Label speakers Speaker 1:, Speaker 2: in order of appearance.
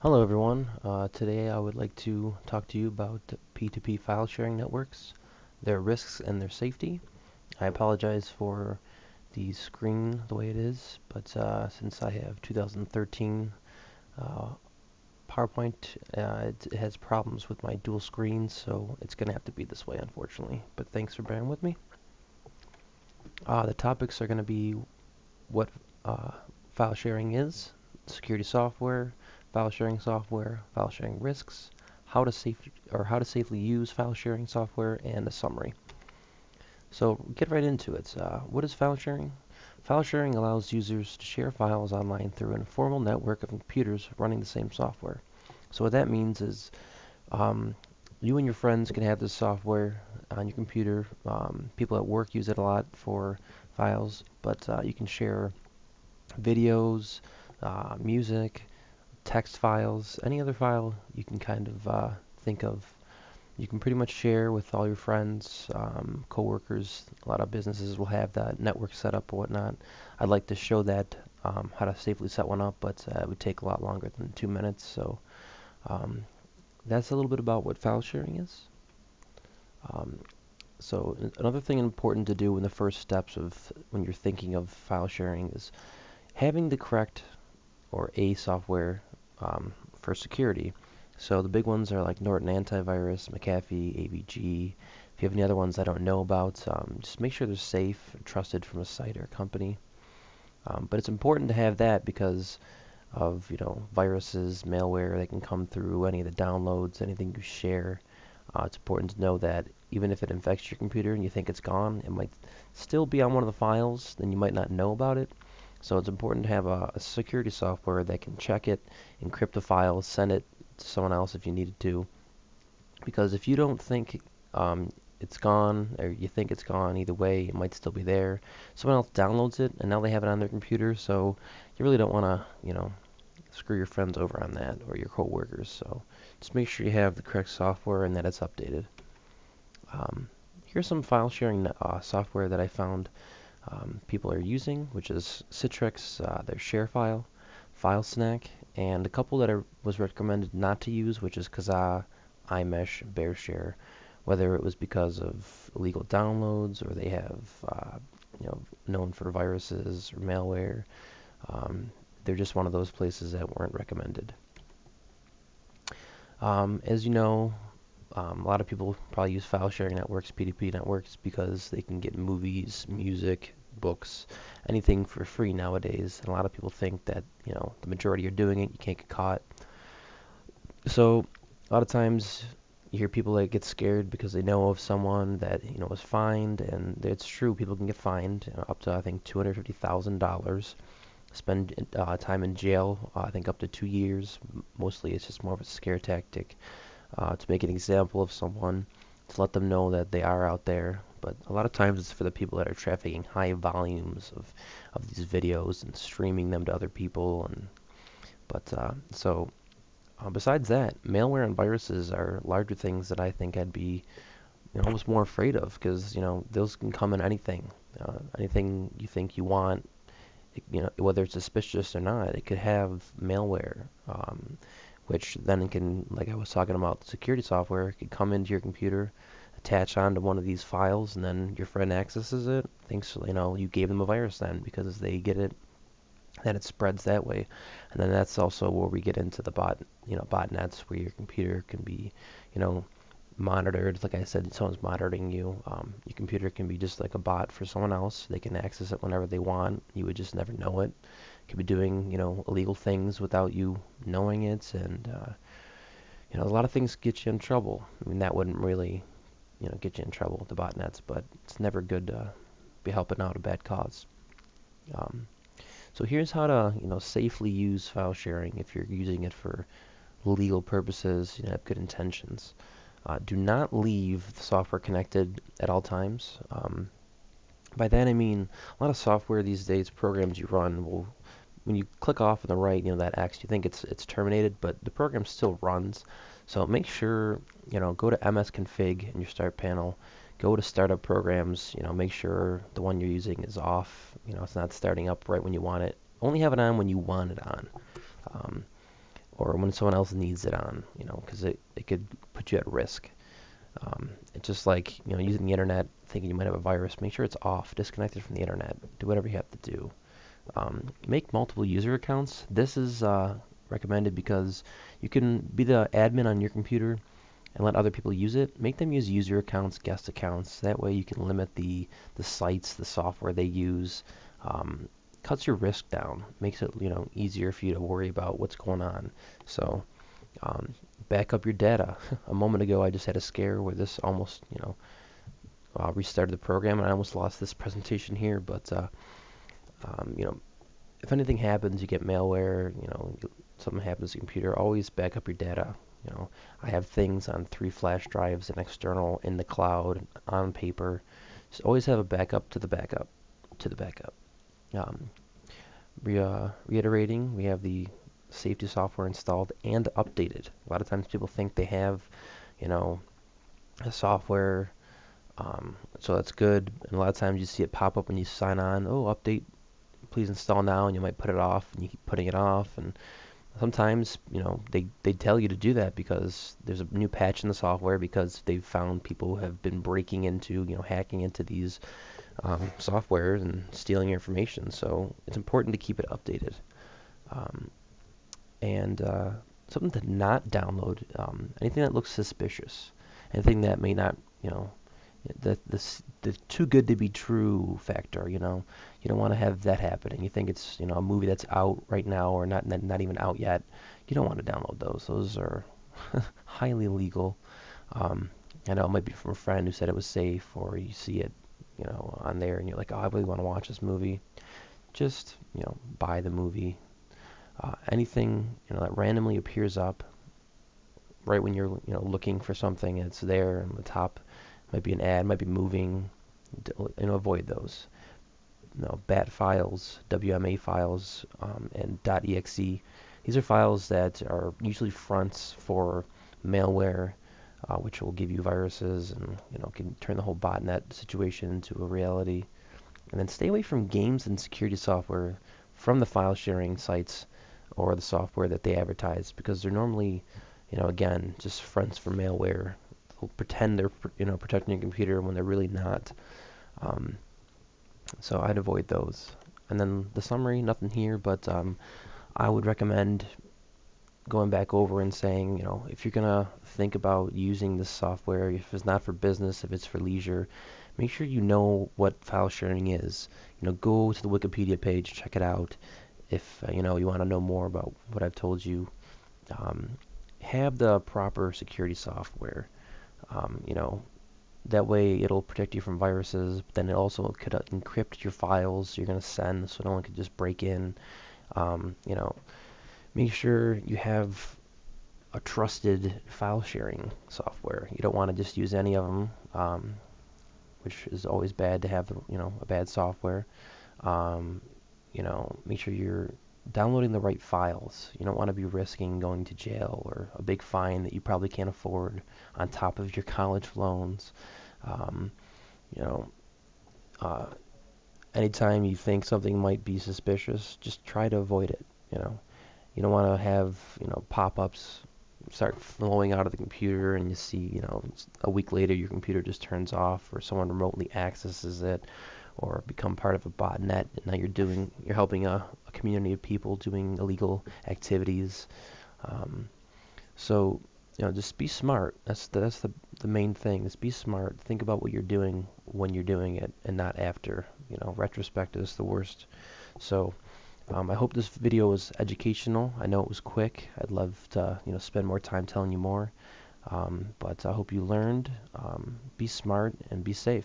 Speaker 1: Hello everyone. Today I would like to talk to you about P2P file sharing networks, their risks and their safety. I apologize for the screen the way it is, but since I have 2013 uh, PowerPoint, it has problems with my dual screens, so it's going to have to be this way unfortunately. But thanks for bearing with me. The topics are going to be what uh, file sharing is, security software, file sharing risks, how to safely use file sharing software, and a summary. So get right into it. What is file sharing? File sharing allows users to share files online through an informal network of computers running the same software. So what that means is you and your friends can have this software on your computer. People at work use it a lot for files, but you can share videos, music, text files, any other file you can kind of think of. You can pretty much share with all your friends, coworkers. A lot of businesses will have that network set up or whatnot. I'd like to show that how to safely set one up, but it would take a lot longer than 2 minutes. So um, that's a little bit about what file sharing is. Um, so another thing important to do in the first steps of when you're thinking of file sharing is having the correct or a software for security. So the big ones are like Norton Antivirus, McAfee, AVG. If you have any other ones I don't know about, just make sure they're safe, trusted from a site or a company. But it's important to have that because of viruses, malware. They can come through any of the downloads, anything you share. It's important to know that even if it infects your computer and you think it's gone, it might still be on one of the files. Then you might not know about it. So it's important to have a security software that can check it, encrypt the file, send it to someone else if you needed to. Because if you don't think it's gone, or you think it's gone, either way, it might still be there. Someone else downloads it, and now they have it on their computer, so you really don't want to, screw your friends over on that or your coworkers. So just make sure you have the correct software and that it's updated. Here's some file sharing software that I found people are using, which is Citrix, their ShareFile, FileSnack, and a couple that was recommended not to use, which is Kazaa, iMesh, BearShare, whether it was because of illegal downloads or they have, you know, known for viruses or malware. Um, they're just one of those places that weren't recommended. As you know, a lot of people probably use file sharing networks, P2P networks, because they can get movies, music, books, anything for free nowadays. And a lot of people think that, the majority are doing it, you can't get caught. So a lot of times you hear people that get scared because they know of someone that, was fined, and it's true, people can get fined up to, I think, $250,000, spend time in jail, I think up to 2 years. Mostly it's just more of a scare tactic to make an example of someone, to let them know that they are out there. But a lot of times it's for the people that are trafficking high volumes of these videos and streaming them to other people. Besides that, malware and viruses are larger things that I think I'd be almost more afraid of because those can come in anything, anything you think you want. Whether it's suspicious or not, it could have malware. Which then can, like I was talking about, security software could come into your computer, attach onto one of these files, and then your friend accesses it. Thinks you gave them a virus then because they get it, then it spreads that way, and then that's also where we get into the botnets where your computer can be, you know, monitored. Like I said, someone's monitoring you. Your computer can be just like a bot for someone else. They can access it whenever they want. You would just never know it. Could be doing, illegal things without you knowing it, and a lot of things get you in trouble. I mean, that wouldn't really, get you in trouble with the botnets, but it's never good to be helping out a bad cause. Um, so here's how to, safely use file sharing if you're using it for legal purposes, have good intentions. Do not leave the software connected at all times. By that I mean a lot of software these days, programs you run will, when you click off on the right, that X, you think it's terminated, but the program still runs. So make sure, go to msconfig in your start panel, go to startup programs, make sure the one you're using is off, it's not starting up right when you want it. Only have it on when you want it on. Or when someone else needs it on, because it could put you at risk. It's just like, using the internet, thinking you might have a virus. Make sure it's off. Disconnect it from the internet. Do whatever you have to do. Make multiple user accounts. This is recommended because you can be the admin on your computer and let other people use it. Make them use user accounts, guest accounts. That way you can limit the sites, the software they use. Cuts your risk down. Makes it easier for you to worry about what's going on. So back up your data. A moment ago I just had a scare where this almost restarted the program and I almost lost this presentation here. But if anything happens, you get malware. Something happens to the computer. Always back up your data. I have things on 3 flash drives and external in the cloud on paper. Just always have a backup to the backup to the backup. Reiterating, we have the safety software installed and updated. A lot of times people think they have, a software, so that's good. And a lot of times you see it pop up when you sign on. Oh, update, please install now, and you might put it off, and you keep putting it off. And sometimes, they tell you to do that because there's a new patch in the software because they've found people have been breaking into, hacking into these softwares and stealing your information. So it's important to keep it updated. And something to not download, anything that looks suspicious, anything that may not, the too good to be true factor. You don't want to have that happening. You think it's a movie that's out right now or not even out yet. You don't want to download those. Those are highly illegal. I know it might be from a friend who said it was safe, or you see it on there and you're like, oh, I really want to watch this movie. Just buy the movie. Anything that randomly appears up right when you're looking for something, and it's there on the top. Might be an ad, might be moving. Avoid those. BAT files, WMA files, and .exe. These are files that are usually fronts for malware, which will give you viruses and can turn the whole botnet situation into a reality. And then stay away from games and security software from the file sharing sites or the software that they advertise, because they're normally, again, just fronts for malware. They'll pretend they're protecting your computer when they're really not. So I'd avoid those. And then the summary, nothing here, but I would recommend going back over and saying, if you're gonna think about using this software, if it's not for business, if it's for leisure, make sure you know what file sharing is. Go to the Wikipedia page, check it out. If you want to know more about what I've told you, have the proper security software. That way it'll protect you from viruses, but then it also could encrypt your files you're going to send so no one could just break in. Make sure you have a trusted file sharing software. You don't want to just use any of them, which is always bad to have, a bad software. Make sure you're downloading the right files. You don't want to be risking going to jail or a big fine that you probably can't afford on top of your college loans. Anytime you think something might be suspicious, just try to avoid it. You don't want to have, pop-ups start flowing out of the computer and you see, a week later your computer just turns off or someone remotely accesses it or become part of a botnet, and now you're helping a community of people doing illegal activities. So just be smart. That's the main thing. Is be smart. Think about what you're doing when you're doing it, and not after. Retrospect is the worst. So I hope this video was educational. I know it was quick. I'd love to spend more time telling you more. But I hope you learned. Be smart and be safe.